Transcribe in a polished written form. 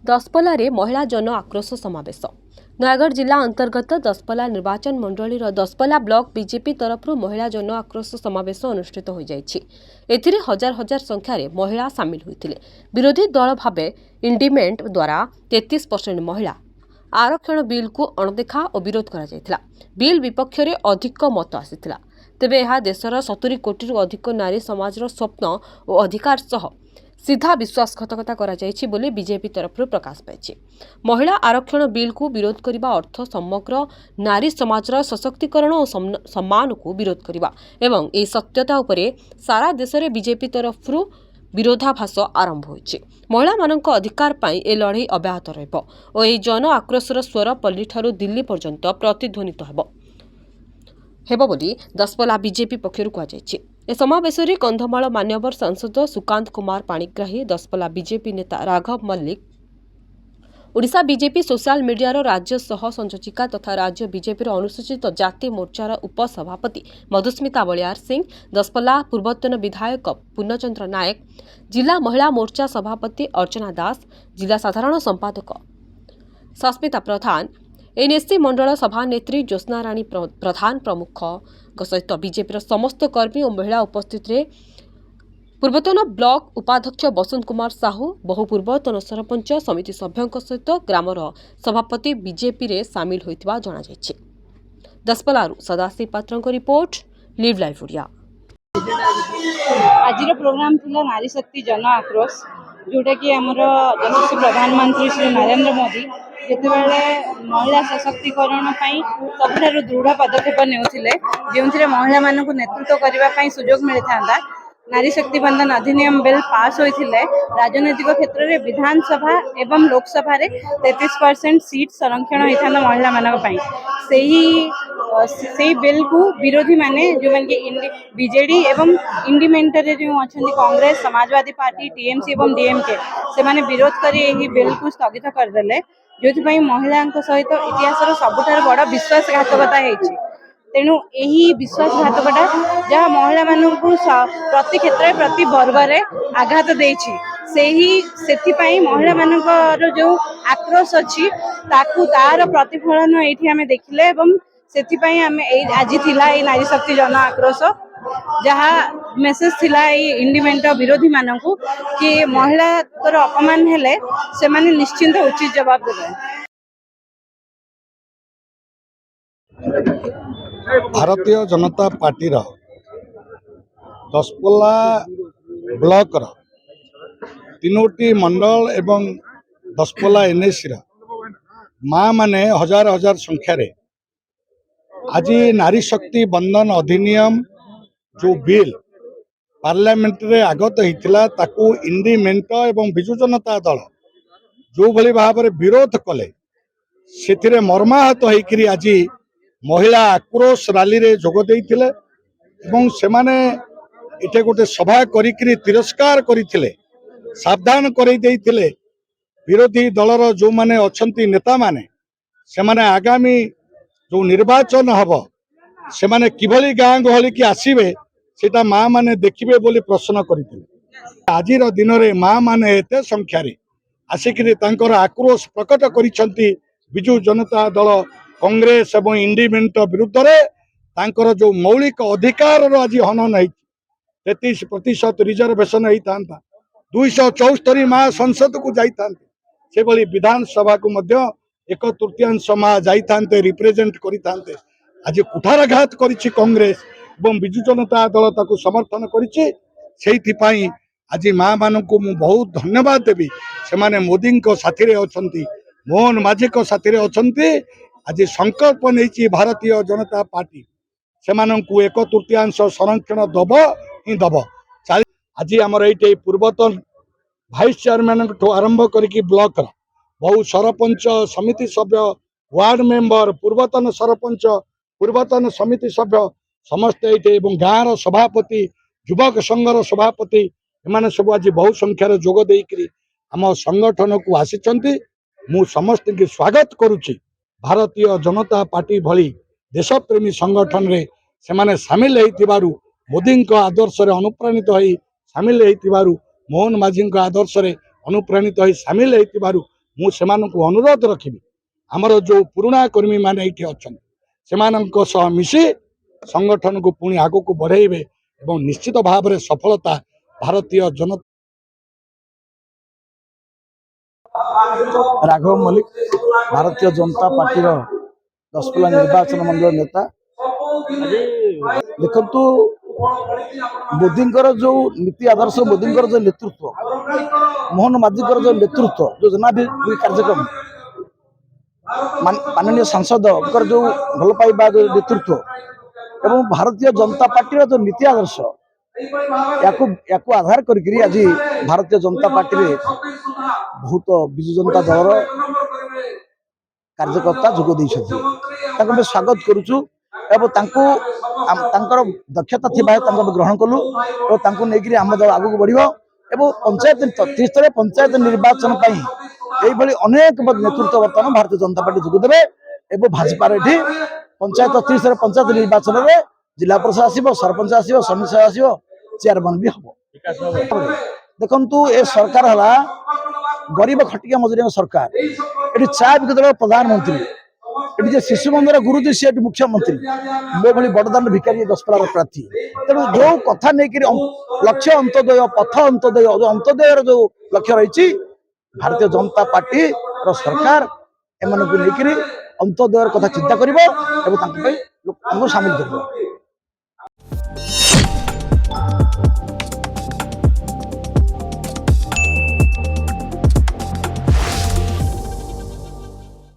दसपल्ला महिला जन आक्रोश समावेश। नयगढ़ जिला अंतर्गत दसपल्ला निर्वाचन मंडलीर दसपल्ला ब्लॉक बीजेपी तरफ महिला जन आक्रोश समावेश अनुष्ठित हो जाइछि। एथिरे हजार हजार संख्यार महिला सामिल होइथिले। विरोधी दल भावे इंडिमेंट द्वारा 33% महिला आरक्षण बिल को अणदेखा और विरोध करा जायथिला। बिल विपक्ष रे अधिक मत आसीथिला। तेबे यह देशर 70 कोटी अधिक नारी समाजर स्वप्न और अधिकार सह सीधा विश्वासघातकता करा जायछि बोली बीजेपी तरफ प्रकाश पाइछि। महिला आरक्षण बिल को विरोध करने अर्थ समग्र नारी समाजर सशक्तिकरण और सम्मान को विरोध करने एवं ए सत्यता उपरे सारा देश में बीजेपी तरफ विरोधाभास आरंभ होइछि। महिला मानक अधिकार पाई ए लड़ाई अब्याहत रहबो और ए जन आक्रोशर स्वर पल्ली ठारू दिल्ली पर्यंत प्रतिध्वनित हेबो बोली दसपल्ला बीजेपी पक्षर कहुଯାଇଛି। ए समावेश में कंधमाल मान्यवर सांसद सुकांत कुमार पाणिग्राही, दसपल्ला बीजेपी नेता Raghab Mallik, Odisha BJP social media राज्य सह संयोजिका तथा राज्य बीजेपी अनुसूचित जाति मोर्चार उपसभापति मधुस्मिता बलियार सिंह, दसपल्ला पूर्वतन विधायक पूर्णचंद्र नायक, जिला महिला मोर्चा सभापति अर्चना दास, जिला साधारण संपादक सस्मिता प्रधान, एनएससी मंडल सभानेत्री ज्योत्स्ना राणी प्रधान प्रमुख सहित बीजेपी समस्त कर्मी और महिला उपस्थित रे पूर्वतन ब्लॉक उपाध्यक्ष बसंत कुमार साहू, बहु पूर्वतन सरपंच समिति सभ्यों सहित ग्रामर सभापति बीजेपी रे सामिल होइतिबा जणा जायछि। दसपल्लारू सदाशिव पात्रଙ୍କ रिपोर्ट, लिव लाइफ ओडिया। आज प्रोग्राम थिला नारी शक्ति जन आक्रोश, जोटा कि आमर यशस्वी प्रधानमंत्री श्री नरेंद्र मोदी जितेबाला महिला सशक्तिकरण सबुठ दृढ़ पदक्षेप नेउथिले, जो महिला मानक नेतृत्व करने सुजोग मिलता। नारी शक्ति बंधन अधिनियम बिल पास होइथिले। राजनैतिक क्षेत्र में विधानसभा एवं लोकसभा रे 33% सीट संरक्षण होता महिला मानक से बिल को विरोधी माने जो बीजेडी एवं इंडिमेंटर जो अच्छा कांग्रेस, समाजवादी पार्टी, टीएमसी एवं डीएमके से माने विरोध कर बिल को स्थगित करदे, जो महिला सहित इतिहास सबुठार बड़ विश्वासघातकता होती। तेणु यही विश्वासघातकता जहाँ महिला मानू प्रति क्षेत्र प्रति वर्ग में आघात देछि, महिला मानकर जो आक्रोश अच्छी तार प्रतिफलन ये देखिले एवं आज थिला नारी शक्ति जन आक्रोश, जहाँ मेसेज थिला इंडिमेंट विरोधी मानकू कि महिला अपमान हेले से माने निश्चिंत उचित जवाब देबे। भारतीय जनता पार्टी दसपल्ला ब्लॉक तीनोटी मंडल एवं दसपल्ला एनएससी माँ माने हजार हजार संख्यार आज नारी शक्ति बंधन अधिनियम जो बिल पार्लियामेंट रे आगत होता ताकू इंडिमेंट एवं बिजु जनता दल जो भली भाव विरोध कले से मर्माहत होकर आज महिला आक्रोश रैली रे जोग देइथिले एवं सेमाने इटे गोटे सभा करिकरी तिरस्कार करिथिले, सावधान करै देइथिले विरोधी दलर जो माने अछंती नेता माने से माने आगामी जो निर्वाचन हबो से माने किभली गाँ गहली की आसीबे सेटा माँ माने देखिबे बोली प्रश्न करिथिले। आजिर दिन रे माँ माने एते संख्या रे आसिकरी तांकर आक्रोश प्रकट करिसंती बिजु जनता दल कांग्रेस एवं इंडिमेंट विरुद्ध रे तांकर जो मौलिक अधिकार आज हनन है 33% रिजर्वेशन होता 274 माँ संसद को जाता से भली विधानसभा को मध्य 1/3 माँ जाता रिप्रेजेंट करते। आज कुठारघात करिछि कांग्रेस एवं बिजु जनता दल ताको समर्थन करिछि। सेइथिपाई आज माँ मानू मु बहुत धन्यवाद देवी, से माने मोदी को साथी रे अछंती, मोहन माझी को साथी रे अछंती। आज संकल्प नहीं भारतीय जनता पार्टी से 1/3 संरक्षण दब ही दब। आज आमर ये पूर्वतन भाइस चेयरमैन आरंभ करके ब्लॉक बहु सरपंच समिति सभ्य, वार्ड मेंबर, पूर्वतन सरपंच, पूर्वतन समिति सभ्य समस्ते ये गाँव सभापति, युवक संघर सभापति एमाने सब आज बहु संख्यार जोग देकरी आम संगठन को आसी। मु समस्त की स्वागत करुच्ची। भारतीय जनता पार्टी भली देशप्रेमी संगठन रे से माने सामिल होइतिबारु, मोदी को आदर्श रे अनुप्राणित होई सामिल होइतिबारु, मोहन माझी को आदर्श रे अनुप्राणित होई सामिल होइतिबारु मुझे अनुरोध रखी आमर जो पुराणा कर्मी मैंने ये अच्छा से मिसी संगठन को पुणी आग को बढ़ेबे एवं निश्चित भाव में सफलता भारतीय जनता राघव मल्लिक भारतीय जनता पार्टी दसपल्ला निर्वाचन मंडल नेता देखु मोदींकर जो नीति आदर्श मोदींकर जो नेतृत्व मोहन माझीकर जो नेतृत्व जो जनाभिमुखी कार्यक्रम माननीय सांसद जो भल पाइबा जो नेतृत्व एवं भारतीय जनता पार्टी जो नीति आदर्श या आधार करी आज भारतीय जनता पार्टी रे बहुत विजु जनता दल कार्यकर्ता जोग देते स्वागत करुचु दक्षता थी ग्रहण कलु और नहीं आम दल आगू बढ़ पंचायत त्रिस्तरीय पंचायत निर्वाचन ये अनेक नेतृत्व बर्तमान भारतीय जनता पार्टी जोगदेवे और भाजपा ये पंचायत त्रिस्तरीय पंचायत निर्वाचन में जिला परिषद आसो सरपंच आसो समिति आसो चेयरमैन भी हम देखु ए सरकार है गरीब खटिया मजूरी सरकार ये चा विकत प्रधानमंत्री ये शिशु मंदिर गुरुजी सी मुख्यमंत्री मो भाई बड़दान भिखारी दसपल्लार प्रार्थी तेणु जो कथा नहीं लक्ष्य अंत्योदय पथ अंत्योदय जो अंत्योदय जो लक्ष्य रही भारतीय जनता पार्टी सरकार एम नहीं अंत्योदय कथा चिंता कर सामिल कर।